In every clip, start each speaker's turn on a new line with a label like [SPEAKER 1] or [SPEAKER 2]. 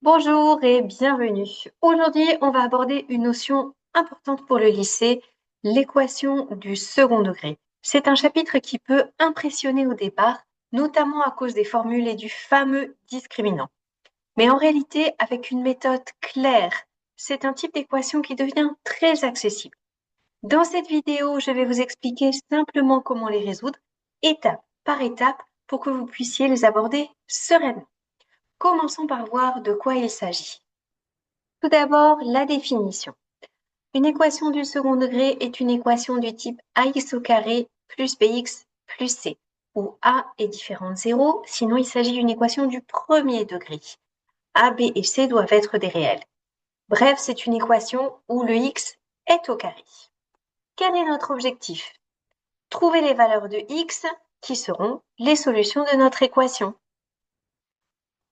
[SPEAKER 1] Bonjour et bienvenue. Aujourd'hui, on va aborder une notion importante pour le lycée, l'équation du second degré. C'est un chapitre qui peut impressionner au départ, notamment à cause des formules et du fameux discriminant. Mais en réalité, avec une méthode claire, c'est un type d'équation qui devient très accessible. Dans cette vidéo, je vais vous expliquer simplement comment les résoudre, étape par étape, pour que vous puissiez les aborder sereinement. Commençons par voir de quoi il s'agit. Tout d'abord, la définition. Une équation du second degré est une équation du type ax au carré plus bx plus c, où a est différent de 0, sinon il s'agit d'une équation du premier degré. A, b et c doivent être des réels. Bref, c'est une équation où le x est au carré. Quel est notre objectif? Trouver les valeurs de x qui seront les solutions de notre équation.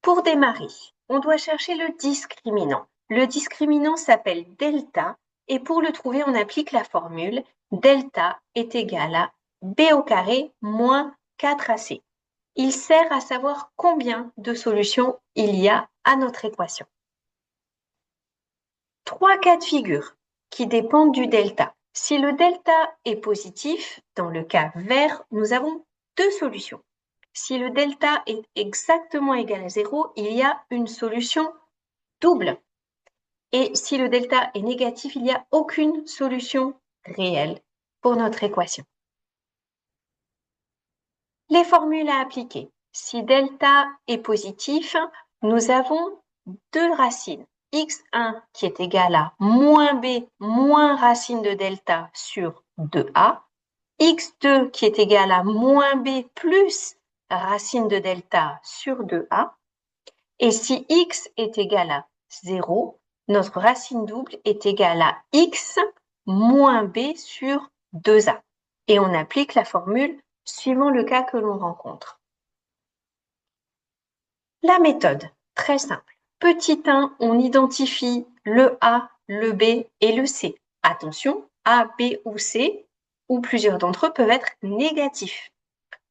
[SPEAKER 1] Pour démarrer, on doit chercher le discriminant. Le discriminant s'appelle delta et pour le trouver, on applique la formule delta est égal à b au carré moins 4ac. Il sert à savoir combien de solutions il y a à notre équation. Trois cas de figure qui dépendent du delta. Si le delta est positif, dans le cas vert, nous avons deux solutions. Si le delta est exactement égal à 0, il y a une solution double. Et si le delta est négatif, il n'y a aucune solution réelle pour notre équation. Les formules à appliquer. Si delta est positif, nous avons deux racines. x1 qui est égal à moins b moins racine de delta sur 2a, x2 qui est égal à moins b plus racine de delta sur 2a, et si x est égal à 0, notre racine double est égale à x moins b sur 2a. Et on applique la formule suivant le cas que l'on rencontre. La méthode, très simple. Petit 1, on identifie le A, le B et le C. Attention, A, B ou C, ou plusieurs d'entre eux peuvent être négatifs.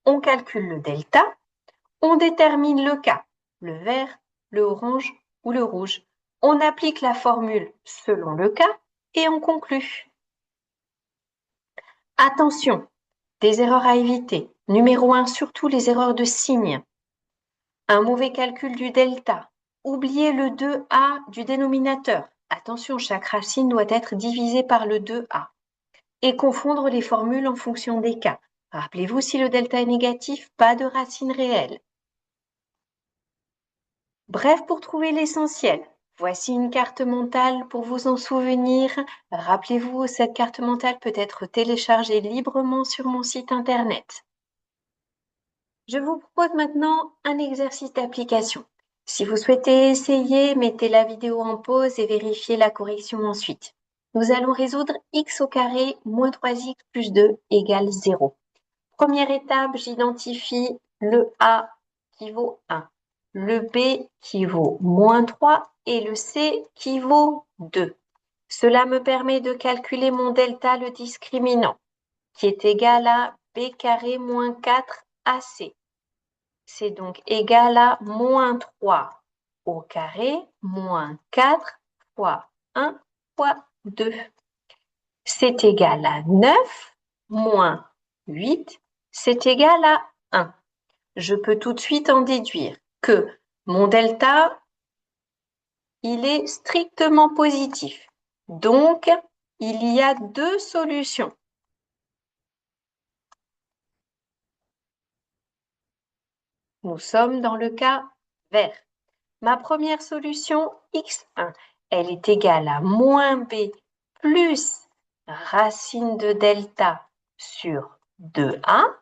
[SPEAKER 1] On calcule le delta, on détermine le cas, le vert, le orange ou le rouge. On applique la formule selon le cas et on conclut. Attention, des erreurs à éviter. Numéro 1, surtout les erreurs de signe. Un mauvais calcul du delta. Oubliez le 2a du dénominateur. Attention, chaque racine doit être divisée par le 2a. Et confondre les formules en fonction des cas. Rappelez-vous, si le delta est négatif, pas de racine réelle. Bref, pour trouver l'essentiel, voici une carte mentale pour vous en souvenir. Rappelez-vous, cette carte mentale peut être téléchargée librement sur mon site internet. Je vous propose maintenant un exercice d'application. Si vous souhaitez essayer, mettez la vidéo en pause et vérifiez la correction ensuite. Nous allons résoudre x au carré moins 3x plus 2 égale 0. Première étape, j'identifie le A qui vaut 1, le B qui vaut moins 3 et le C qui vaut 2. Cela me permet de calculer mon delta, le discriminant, qui est égal à B carré moins 4AC. C'est donc égal à moins 3 au carré moins 4 fois 1 fois 2. C'est égal à 9 moins 8, c'est égal à 1. Je peux tout de suite en déduire que mon delta, il est strictement positif. Donc, il y a deux solutions. Nous sommes dans le cas vert. Ma première solution, x1, elle est égale à moins b plus racine de delta sur 2a.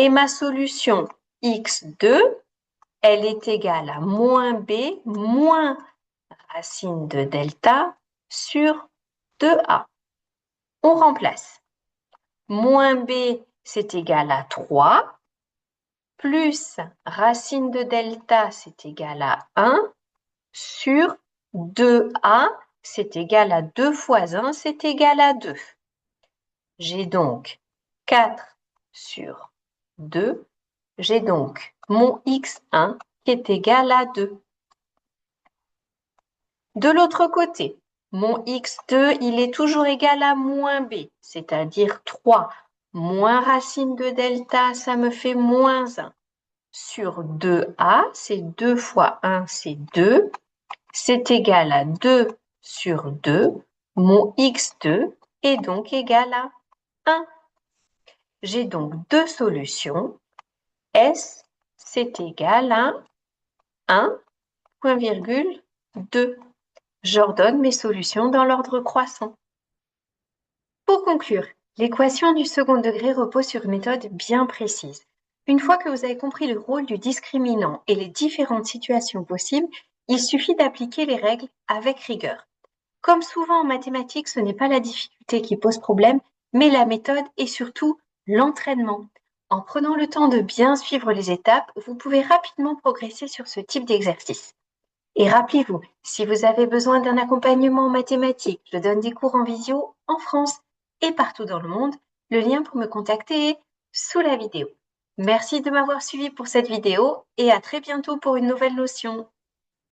[SPEAKER 1] Et ma solution x2, elle est égale à moins b moins racine de delta sur 2a. On remplace. Moins b, c'est égal à 3, plus racine de delta, c'est égal à 1, sur 2a, c'est égal à 2 fois 1, c'est égal à 2. J'ai donc 4 sur 2. J'ai donc mon x1 qui est égal à 2. De l'autre côté, mon x2, il est toujours égal à moins b, c'est-à-dire 3. Moins racine de delta, ça me fait moins 1. Sur 2a, c'est 2 fois 1, c'est 2. C'est égal à 2 sur 2. Mon x2 est donc égal à 1. J'ai donc deux solutions. S, c'est égal à 1, point virgule 2. J'ordonne mes solutions dans l'ordre croissant. Pour conclure, l'équation du second degré repose sur une méthode bien précise. Une fois que vous avez compris le rôle du discriminant et les différentes situations possibles, il suffit d'appliquer les règles avec rigueur. Comme souvent en mathématiques, ce n'est pas la difficulté qui pose problème, mais la méthode et surtout l'entraînement. En prenant le temps de bien suivre les étapes, vous pouvez rapidement progresser sur ce type d'exercice. Et rappelez-vous, si vous avez besoin d'un accompagnement en mathématiques, je donne des cours en visio en France et partout dans le monde. Le lien pour me contacter est sous la vidéo. Merci de m'avoir suivi pour cette vidéo et à très bientôt pour une nouvelle notion.